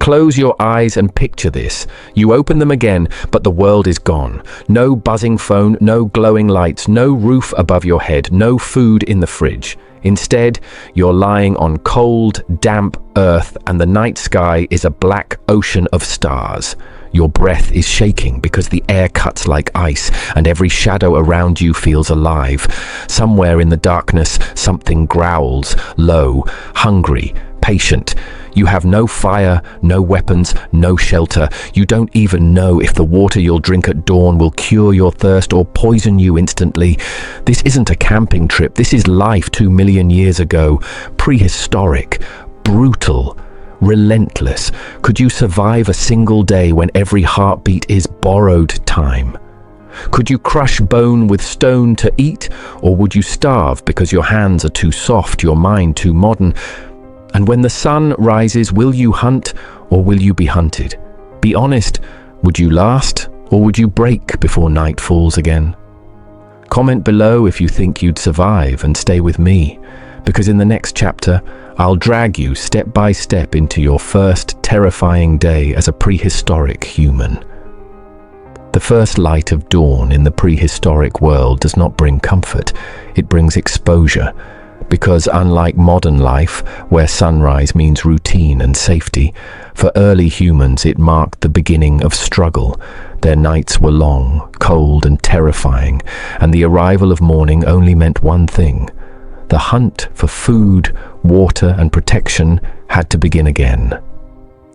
Close your eyes and picture this. You open them again, but the world is gone. No buzzing phone, no glowing lights, no roof above your head, no food in the fridge. Instead, you're lying on cold, damp earth, and the night sky is a black ocean of stars. Your breath is shaking because the air cuts like ice, and every shadow around you feels alive. Somewhere in the darkness, something growls, low, hungry, patient. You have no fire, no weapons, no shelter. You don't even know if the water you'll drink at dawn will cure your thirst or poison you instantly. This isn't a camping trip. This is life 2 million years ago. Prehistoric, brutal, relentless. Could you survive a single day when every heartbeat is borrowed time? Could you crush bone with stone to eat, or would you starve because your hands are too soft, your mind too modern? And when the sun rises, will you hunt, or will you be hunted? Be honest, would you last, or would you break before night falls again? Comment below if you think you'd survive, and stay with me, because in the next chapter, I'll drag you step by step into your first terrifying day as a prehistoric human. The first light of dawn in the prehistoric world does not bring comfort, it brings exposure. Because unlike modern life, where sunrise means routine and safety, for early humans it marked the beginning of struggle. Their nights were long, cold and terrifying, and the arrival of morning only meant one thing. The hunt for food, water and protection had to begin again.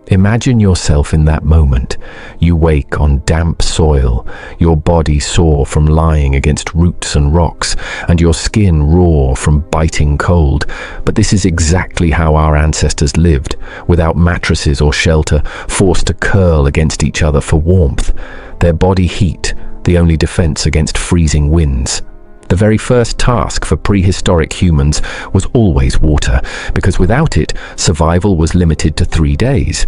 Imagine yourself in that moment. You wake on damp soil, your body sore from lying against roots and rocks, and your skin raw from biting cold. But this is exactly how our ancestors lived, without mattresses or shelter, forced to curl against each other for warmth. Their body heat, the only defense against freezing winds. The very first task for prehistoric humans was always water, because without it, survival was limited to 3 days.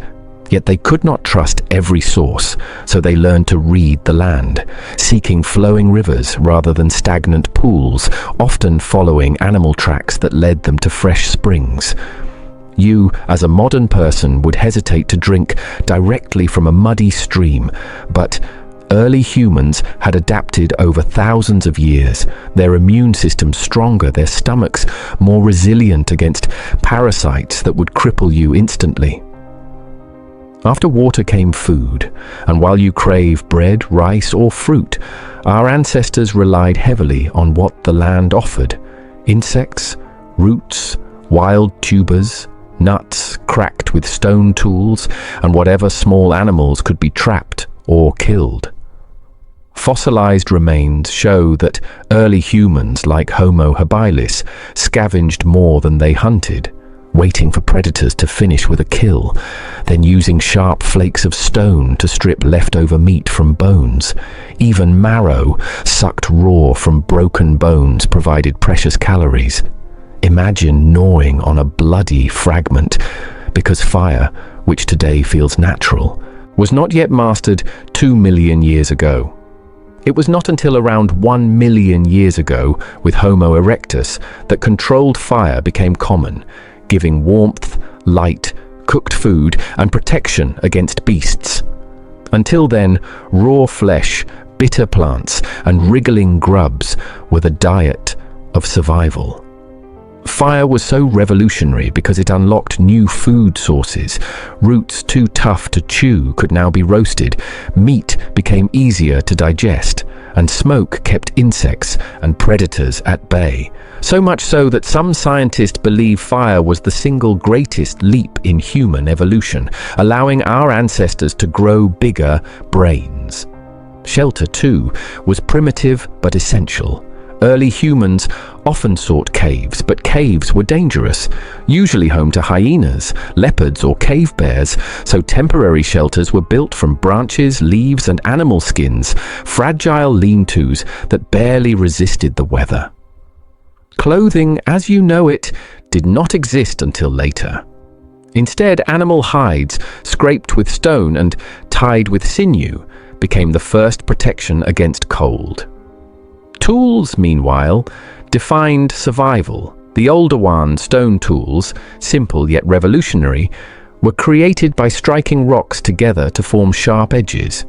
Yet they could not trust every source, so they learned to read the land, seeking flowing rivers rather than stagnant pools, often following animal tracks that led them to fresh springs. You, as a modern person, would hesitate to drink directly from a muddy stream, but early humans had adapted over thousands of years, their immune systems stronger, their stomachs more resilient against parasites that would cripple you instantly. After water came food, and while you crave bread, rice or fruit, our ancestors relied heavily on what the land offered: insects, roots, wild tubers, nuts cracked with stone tools, and whatever small animals could be trapped or killed. Fossilized remains show that early humans, like Homo habilis, scavenged more than they hunted, waiting for predators to finish with a kill, then using sharp flakes of stone to strip leftover meat from bones. Even marrow, sucked raw from broken bones, provided precious calories. Imagine gnawing on a bloody fragment, because fire, which today feels natural, was not yet mastered 2 million years ago. It was not until around 1 million years ago, with Homo erectus, that controlled fire became common, giving warmth, light, cooked food, and protection against beasts. Until then, raw flesh, bitter plants, and wriggling grubs were the diet of survival. Fire was so revolutionary because it unlocked new food sources. Roots too tough to chew could now be roasted, meat became easier to digest, and smoke kept insects and predators at bay. So much so that some scientists believe fire was the single greatest leap in human evolution, allowing our ancestors to grow bigger brains. Shelter, too, was primitive but essential. Early humans often sought caves, but caves were dangerous, usually home to hyenas, leopards, or cave bears, so temporary shelters were built from branches, leaves, and animal skins, fragile lean-tos that barely resisted the weather. Clothing, as you know it, did not exist until later. Instead, animal hides, scraped with stone and tied with sinew, became the first protection against cold. Tools, meanwhile, defined survival. The Oldowan stone tools, simple yet revolutionary, were created by striking rocks together to form sharp edges.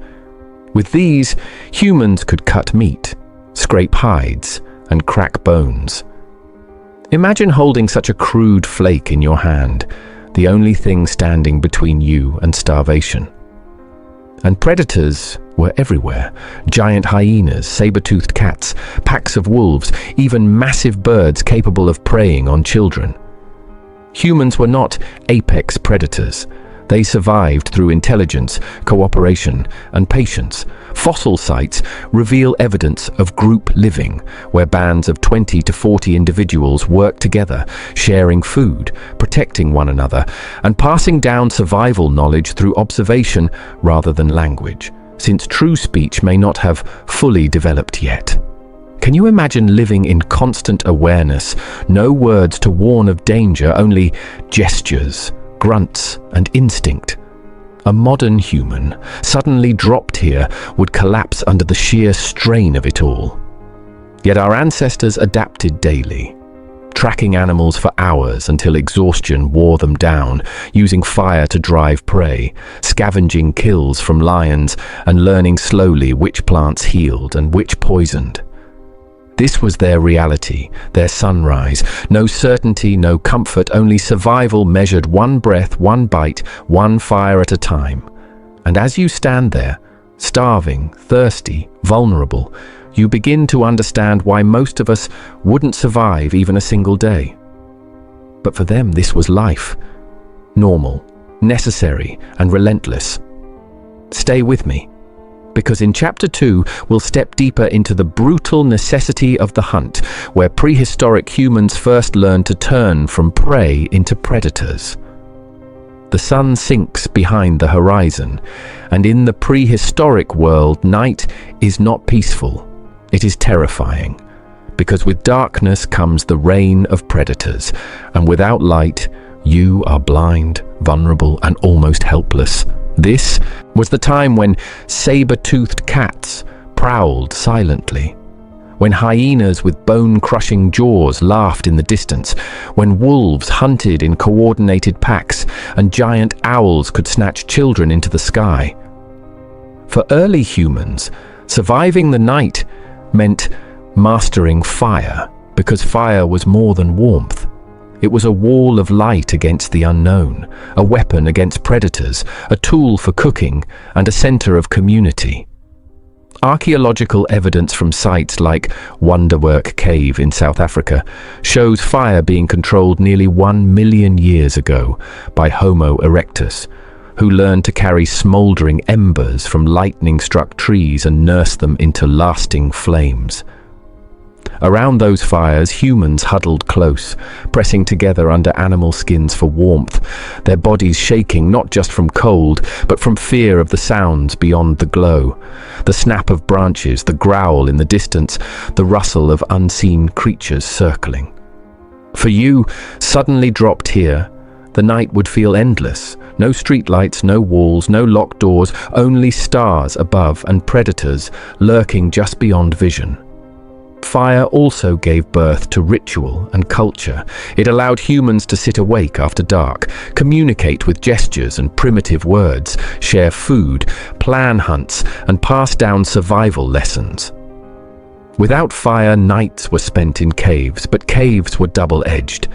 With these, humans could cut meat, scrape hides, and crack bones. Imagine holding such a crude flake in your hand, the only thing standing between you and starvation. And predators were everywhere. Giant hyenas, saber-toothed cats, packs of wolves, even massive birds capable of preying on children. Humans were not apex predators. They survived through intelligence, cooperation, and patience. Fossil sites reveal evidence of group living, where bands of 20 to 40 individuals work together, sharing food, protecting one another, and passing down survival knowledge through observation rather than language, since true speech may not have fully developed yet. Can you imagine living in constant awareness, no words to warn of danger, only gestures, grunts, and instinct? A modern human, suddenly dropped here, would collapse under the sheer strain of it all. Yet our ancestors adapted daily, tracking animals for hours until exhaustion wore them down, using fire to drive prey, scavenging kills from lions, and learning slowly which plants healed and which poisoned. This was their reality, their sunrise. No certainty, no comfort, only survival measured one breath, one bite, one fire at a time. And as you stand there, starving, thirsty, vulnerable, you begin to understand why most of us wouldn't survive even a single day. But for them, this was life. Normal, necessary, and relentless. Stay with me, because in Chapter 2, we'll step deeper into the brutal necessity of the hunt, where prehistoric humans first learned to turn from prey into predators. The sun sinks behind the horizon, and in the prehistoric world, night is not peaceful. It is terrifying, because with darkness comes the reign of predators, and without light, you are blind, vulnerable, and almost helpless. This was the time when saber-toothed cats prowled silently, when hyenas with bone-crushing jaws laughed in the distance, when wolves hunted in coordinated packs, and giant owls could snatch children into the sky. For early humans, surviving the night meant mastering fire, because fire was more than warmth. It was a wall of light against the unknown, a weapon against predators, a tool for cooking, and a center of community. Archaeological evidence from sites like Wonderwork Cave in South Africa shows fire being controlled nearly 1 million years ago by Homo erectus, who learned to carry smoldering embers from lightning-struck trees and nurse them into lasting flames. Around those fires, humans huddled close, pressing together under animal skins for warmth, their bodies shaking not just from cold, but from fear of the sounds beyond the glow. The snap of branches, the growl in the distance, the rustle of unseen creatures circling. For you, suddenly dropped here, the night would feel endless. No streetlights, no walls, no locked doors, only stars above and predators lurking just beyond vision. Fire also gave birth to ritual and culture. It allowed humans to sit awake after dark, communicate with gestures and primitive words, share food, plan hunts, and pass down survival lessons. Without fire, nights were spent in caves, but caves were double-edged.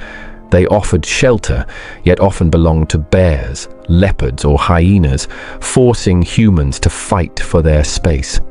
They offered shelter, yet often belonged to bears, leopards, or hyenas, forcing humans to fight for their space.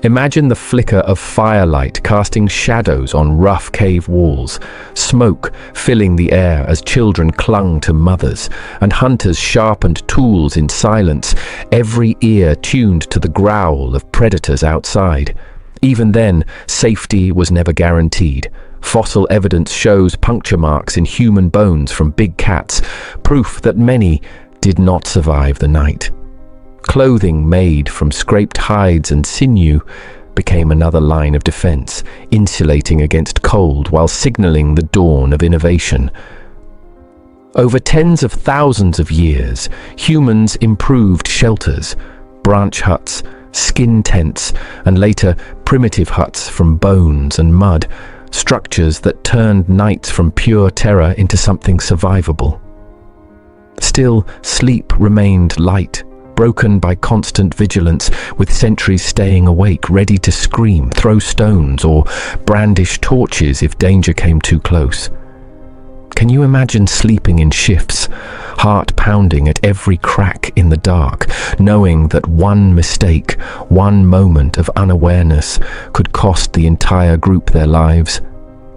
Imagine the flicker of firelight casting shadows on rough cave walls, smoke filling the air as children clung to mothers, and hunters sharpened tools in silence, every ear tuned to the growl of predators outside. Even then, safety was never guaranteed. Fossil evidence shows puncture marks in human bones from big cats, proof that many did not survive the night. Clothing made from scraped hides and sinew became another line of defense, insulating against cold while signaling the dawn of innovation. Over tens of thousands of years, humans improved shelters, branch huts, skin tents, and later primitive huts from bones and mud, structures that turned nights from pure terror into something survivable. Still, sleep remained light, broken by constant vigilance, with sentries staying awake, ready to scream, throw stones, or brandish torches if danger came too close. Can you imagine sleeping in shifts, heart pounding at every crack in the dark, knowing that one mistake, one moment of unawareness could cost the entire group their lives?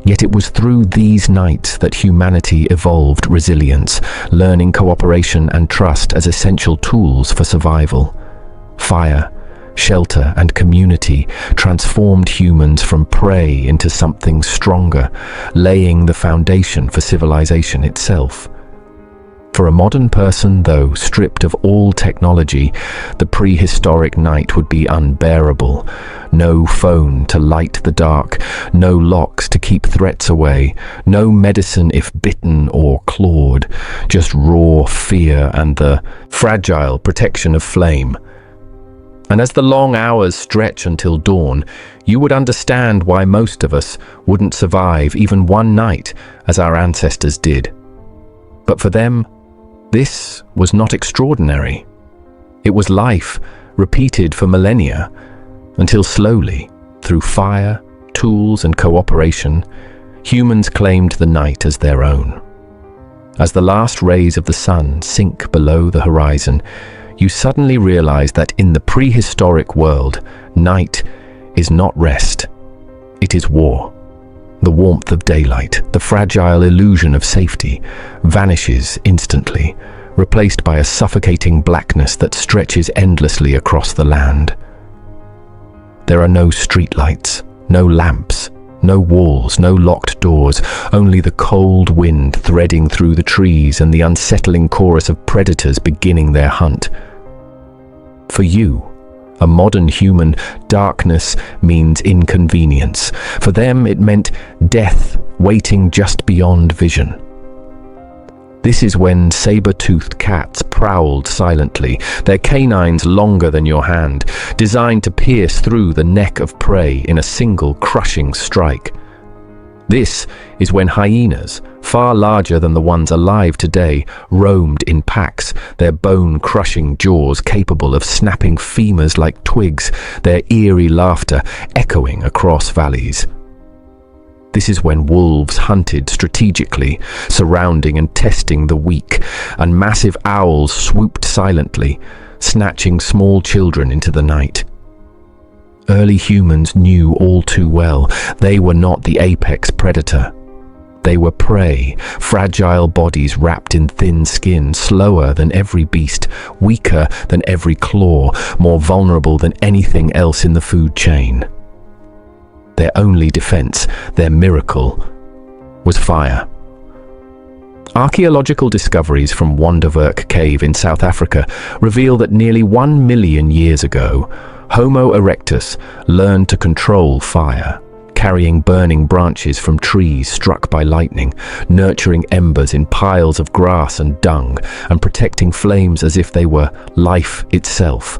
Yet it was through these nights that humanity evolved resilience, learning cooperation and trust as essential tools for survival. Fire, shelter, and community transformed humans from prey into something stronger, laying the foundation for civilization itself. For a modern person, though, stripped of all technology, the prehistoric night would be unbearable. No phone to light the dark, no locks to keep threats away, no medicine if bitten or clawed, just raw fear and the fragile protection of flame. And as the long hours stretch until dawn, you would understand why most of us wouldn't survive even one night as our ancestors did. But for them, this was not extraordinary. It was life, repeated for millennia, until slowly, through fire, tools, and cooperation, humans claimed the night as their own. As the last rays of the sun sink below the horizon, you suddenly realize that in the prehistoric world, night is not rest, it is war. The warmth of daylight, the fragile illusion of safety, vanishes instantly, replaced by a suffocating blackness that stretches endlessly across the land. There are no streetlights, no lamps, no walls, no locked doors, only the cold wind threading through the trees and the unsettling chorus of predators beginning their hunt. For you, a modern human, darkness means inconvenience. For them, it meant death waiting just beyond vision. This is when saber-toothed cats prowled silently, their canines longer than your hand, designed to pierce through the neck of prey in a single crushing strike. This is when hyenas, far larger than the ones alive today, roamed in packs, their bone-crushing jaws capable of snapping femurs like twigs, their eerie laughter echoing across valleys. This is when wolves hunted strategically, surrounding and testing the weak, and massive owls swooped silently, snatching small children into the night. Early humans knew all too well they were not the apex predator. They were prey, fragile bodies wrapped in thin skin, slower than every beast, weaker than every claw, more vulnerable than anything else in the food chain. Their only defense, their miracle, was fire. Archaeological discoveries from Wonderwerk Cave in South Africa reveal that nearly 1 million years ago, Homo erectus learned to control fire, carrying burning branches from trees struck by lightning, nurturing embers in piles of grass and dung, and protecting flames as if they were life itself.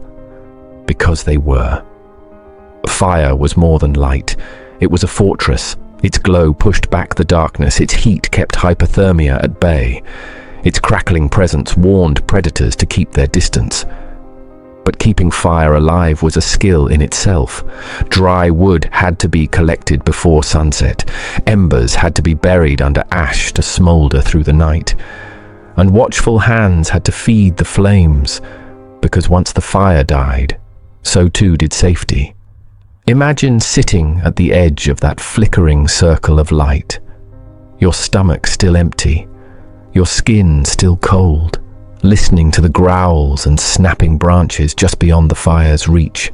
Because they were. Fire was more than light. It was a fortress. Its glow pushed back the darkness. Its heat kept hypothermia at bay. Its crackling presence warned predators to keep their distance. But keeping fire alive was a skill in itself. Dry wood had to be collected before sunset. Embers had to be buried under ash to smolder through the night. And watchful hands had to feed the flames, because once the fire died, so too did safety. Imagine sitting at the edge of that flickering circle of light, your stomach still empty, your skin still cold, listening to the growls and snapping branches just beyond the fire's reach.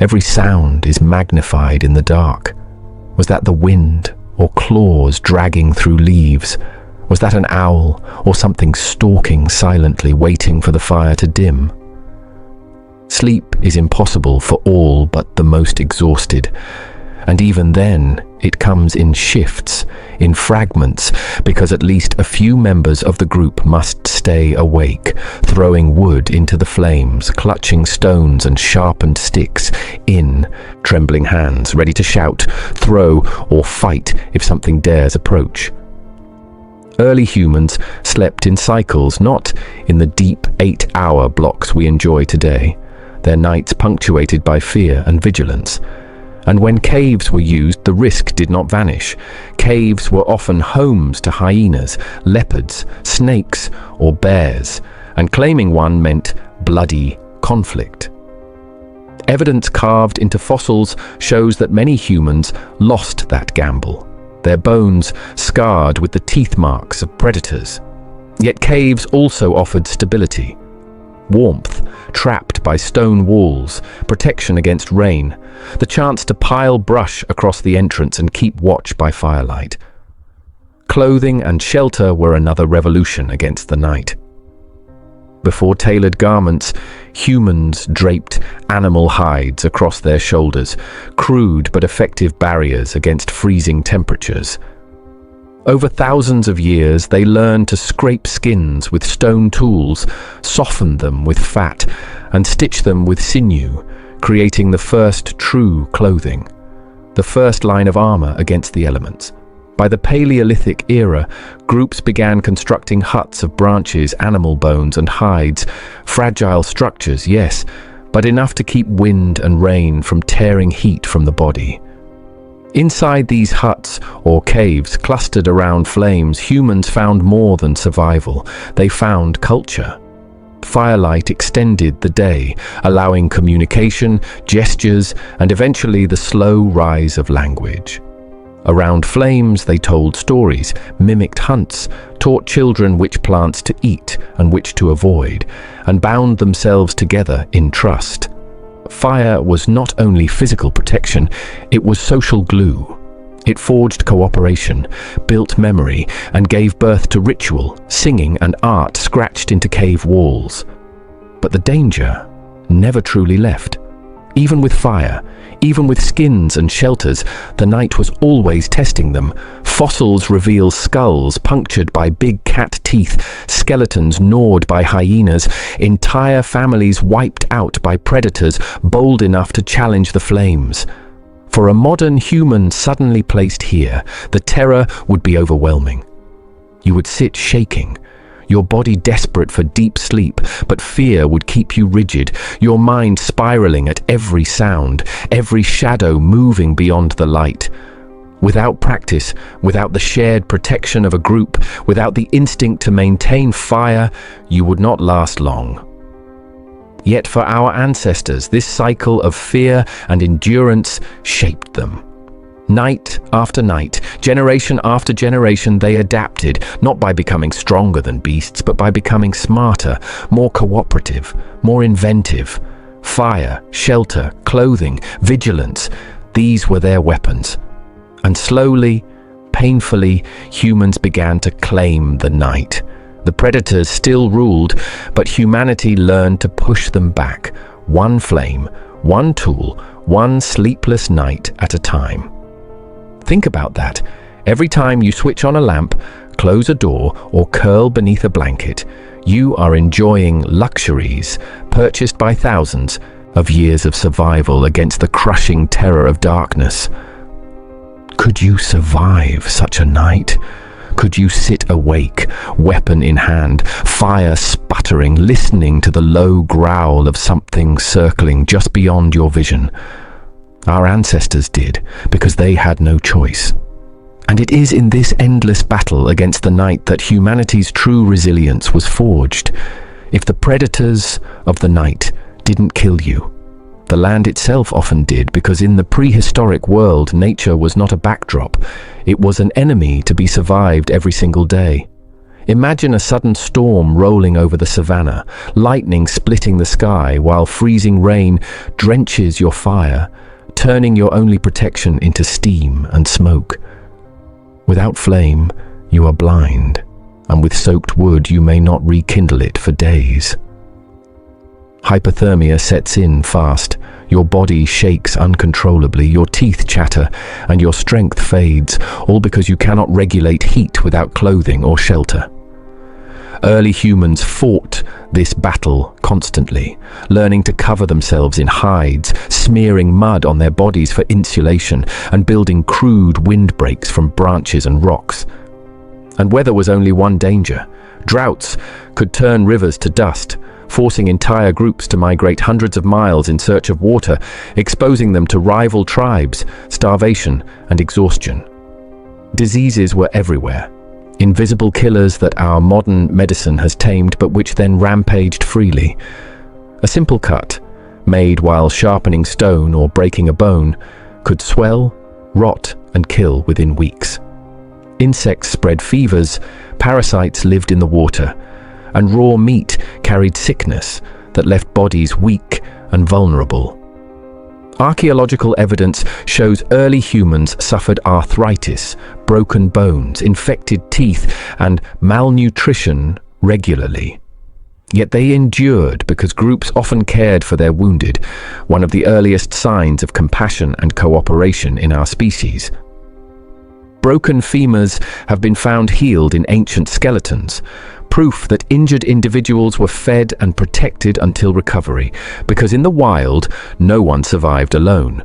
Every sound is magnified in the dark. Was that the wind or claws dragging through leaves? Was that an owl or something stalking silently, waiting for the fire to dim? Sleep is impossible for all but the most exhausted. And even then, it comes in shifts, in fragments, because at least a few members of the group must stay awake, throwing wood into the flames, clutching stones and sharpened sticks in trembling hands, ready to shout, throw, or fight if something dares approach. Early humans slept in cycles, not in the deep 8-hour blocks we enjoy today. Their nights punctuated by fear and vigilance. And when caves were used, the risk did not vanish. Caves were often homes to hyenas, leopards, snakes, or bears, and claiming one meant bloody conflict. Evidence carved into fossils shows that many humans lost that gamble, their bones scarred with the teeth marks of predators. Yet caves also offered stability, warmth, trapped by stone walls, protection against rain, the chance to pile brush across the entrance and keep watch by firelight. Clothing and shelter were another revolution against the night. Before tailored garments, humans draped animal hides across their shoulders, crude but effective barriers against freezing temperatures. Over thousands of years, they learned to scrape skins with stone tools, soften them with fat, and stitch them with sinew, creating the first true clothing, the first line of armor against the elements. By the Paleolithic era, groups began constructing huts of branches, animal bones, and hides. Fragile structures, yes, but enough to keep wind and rain from tearing heat from the body. Inside these huts, or caves, clustered around flames, humans found more than survival. They found culture. Firelight extended the day, allowing communication, gestures, and eventually the slow rise of language. Around flames, they told stories, mimicked hunts, taught children which plants to eat and which to avoid, and bound themselves together in trust. Fire was not only physical protection, it was social glue. It forged cooperation, built memory, and gave birth to ritual, singing, and art scratched into cave walls. But the danger never truly left. Even with fire, even with skins and shelters, the night was always testing them. Fossils reveal skulls punctured by big cat teeth, skeletons gnawed by hyenas, entire families wiped out by predators bold enough to challenge the flames. For a modern human suddenly placed here, the terror would be overwhelming. You would sit shaking, your body desperate for deep sleep, but fear would keep you rigid, your mind spiraling at every sound, every shadow moving beyond the light. Without practice, without the shared protection of a group, without the instinct to maintain fire, you would not last long. Yet for our ancestors, this cycle of fear and endurance shaped them. Night after night, generation after generation, they adapted, not by becoming stronger than beasts, but by becoming smarter, more cooperative, more inventive. Fire, shelter, clothing, vigilance, these were their weapons. And slowly, painfully, humans began to claim the night. The predators still ruled, but humanity learned to push them back, one flame, one tool, one sleepless night at a time. Think about that. Every time you switch on a lamp, close a door, or curl beneath a blanket, you are enjoying luxuries purchased by thousands of years of survival against the crushing terror of darkness. Could you survive such a night? Could you sit awake, weapon in hand, fire sputtering, listening to the low growl of something circling just beyond your vision? Our ancestors did, because they had no choice. And it is in this endless battle against the night that humanity's true resilience was forged. If the predators of the night didn't kill you, the land itself often did, because in the prehistoric world, nature was not a backdrop. It was an enemy to be survived every single day. Imagine a sudden storm rolling over the savannah, lightning splitting the sky while freezing rain drenches your fire, turning your only protection into steam and smoke. Without flame, you are blind, and with soaked wood you may not rekindle it for days. Hypothermia sets in fast. Your body shakes uncontrollably, your teeth chatter, and your strength fades, all because you cannot regulate heat without clothing or shelter. Early humans fought this battle constantly, learning to cover themselves in hides, smearing mud on their bodies for insulation, and building crude windbreaks from branches and rocks. And weather was only one danger. Droughts could turn rivers to dust, forcing entire groups to migrate hundreds of miles in search of water, exposing them to rival tribes, starvation, and exhaustion. Diseases were everywhere, invisible killers that our modern medicine has tamed but which then rampaged freely. A simple cut, made while sharpening stone or breaking a bone, could swell, rot, and kill within weeks. Insects spread fevers, parasites lived in the water, and raw meat carried sickness that left bodies weak and vulnerable. Archaeological evidence shows early humans suffered arthritis, broken bones, infected teeth, and malnutrition regularly. Yet they endured because groups often cared for their wounded, one of the earliest signs of compassion and cooperation in our species. Broken femurs have been found healed in ancient skeletons, proof that injured individuals were fed and protected until recovery, because in the wild, no one survived alone.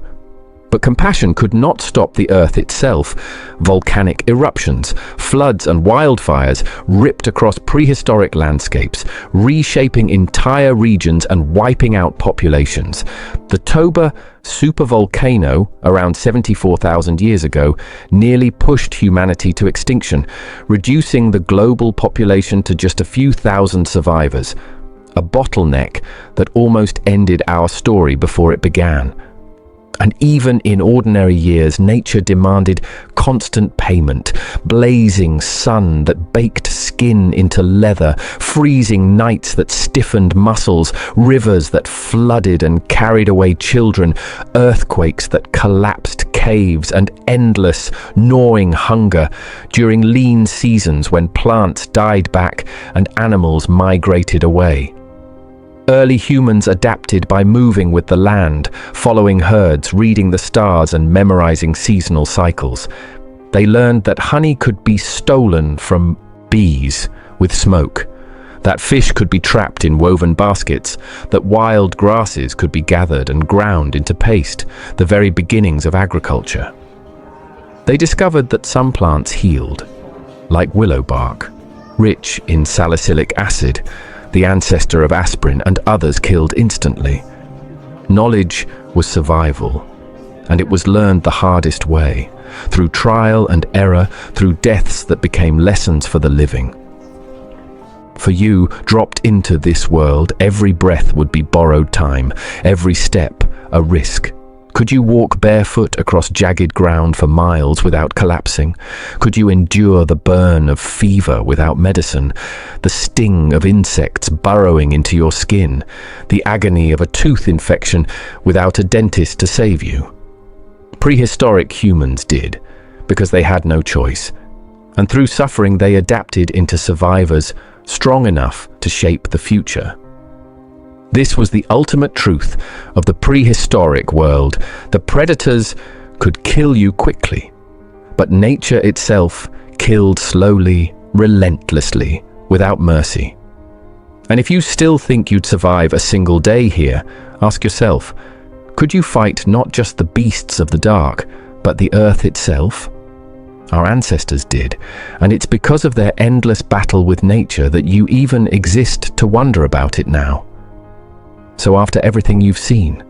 But compassion could not stop the earth itself. Volcanic eruptions, floods and wildfires ripped across prehistoric landscapes, reshaping entire regions and wiping out populations. The Toba supervolcano, around 74,000 years ago, nearly pushed humanity to extinction, reducing the global population to just a few thousand survivors. A bottleneck that almost ended our story before it began. And even in ordinary years, nature demanded constant payment, blazing sun that baked skin into leather, freezing nights that stiffened muscles, rivers that flooded and carried away children, earthquakes that collapsed caves, and endless, gnawing hunger during lean seasons when plants died back and animals migrated away. Early humans adapted by moving with the land, following herds, reading the stars, and memorizing seasonal cycles. They learned that honey could be stolen from bees with smoke, that fish could be trapped in woven baskets, that wild grasses could be gathered and ground into paste, the very beginnings of agriculture. They discovered that some plants healed, like willow bark, rich in salicylic acid, the ancestor of aspirin, and others killed instantly. Knowledge was survival, and it was learned the hardest way, through trial and error, through deaths that became lessons for the living. For you, dropped into this world, every breath would be borrowed time, every step a risk. Could you walk barefoot across jagged ground for miles without collapsing? Could you endure the burn of fever without medicine, the sting of insects burrowing into your skin, the agony of a tooth infection without a dentist to save you? Prehistoric humans did, because they had no choice. And through suffering they adapted into survivors strong enough to shape the future. This was the ultimate truth of the prehistoric world. The predators could kill you quickly, but nature itself killed slowly, relentlessly, without mercy. And if you still think you'd survive a single day here, ask yourself, could you fight not just the beasts of the dark, but the earth itself? Our ancestors did, and it's because of their endless battle with nature that you even exist to wonder about it now. So after everything you've seen,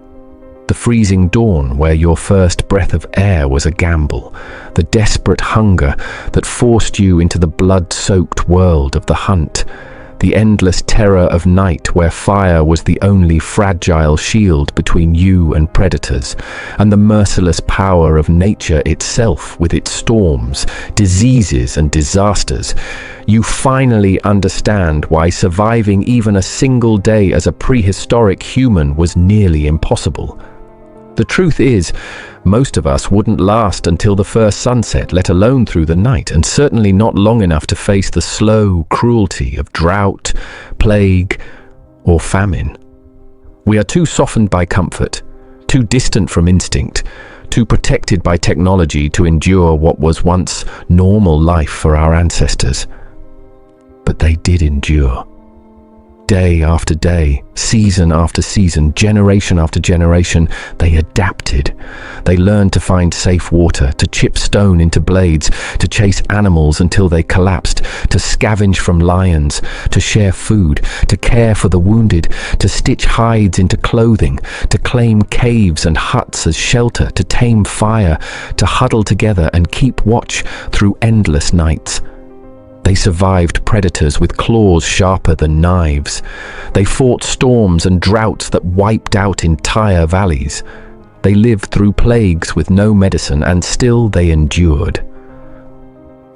the freezing dawn where your first breath of air was a gamble, the desperate hunger that forced you into the blood-soaked world of the hunt, the endless terror of night where fire was the only fragile shield between you and predators, and the merciless power of nature itself with its storms, diseases and disasters, you finally understand why surviving even a single day as a prehistoric human was nearly impossible. The truth is, most of us wouldn't last until the first sunset, let alone through the night, and certainly not long enough to face the slow cruelty of drought, plague, or famine. We are too softened by comfort, too distant from instinct, too protected by technology to endure what was once normal life for our ancestors. But they did endure. Day after day, season after season, generation after generation, they adapted. They learned to find safe water, to chip stone into blades, to chase animals until they collapsed, to scavenge from lions, to share food, to care for the wounded, to stitch hides into clothing, to claim caves and huts as shelter, to tame fire, to huddle together and keep watch through endless nights. They survived predators with claws sharper than knives. They fought storms and droughts that wiped out entire valleys. They lived through plagues with no medicine, and still they endured.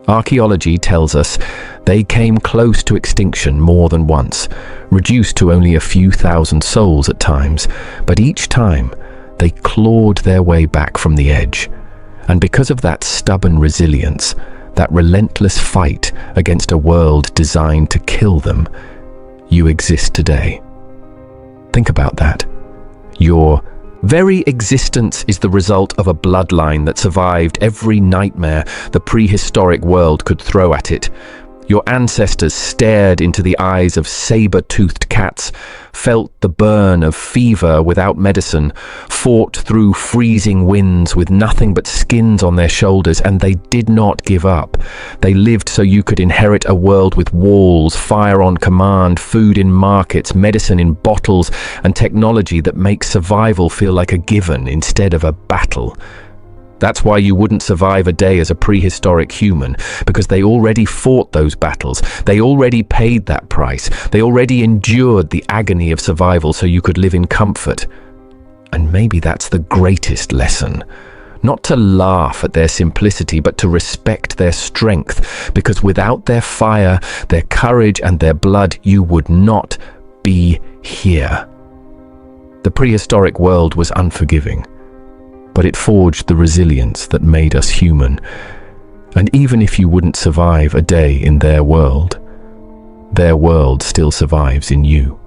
Archaeology tells us they came close to extinction more than once, reduced to only a few thousand souls at times, but each time they clawed their way back from the edge. And because of that stubborn resilience, that relentless fight against a world designed to kill them, you exist today. Think about that. Your very existence is the result of a bloodline that survived every nightmare the prehistoric world could throw at it. Your ancestors stared into the eyes of saber-toothed cats, felt the burn of fever without medicine, fought through freezing winds with nothing but skins on their shoulders, and they did not give up. They lived so you could inherit a world with walls, fire on command, food in markets, medicine in bottles, and technology that makes survival feel like a given instead of a battle. That's why you wouldn't survive a day as a prehistoric human, because they already fought those battles. They already paid that price. They already endured the agony of survival so you could live in comfort. And maybe that's the greatest lesson. Not to laugh at their simplicity, but to respect their strength, because without their fire, their courage, and their blood, you would not be here. The prehistoric world was unforgiving, but it forged the resilience that made us human. And even if you wouldn't survive a day in their world still survives in you.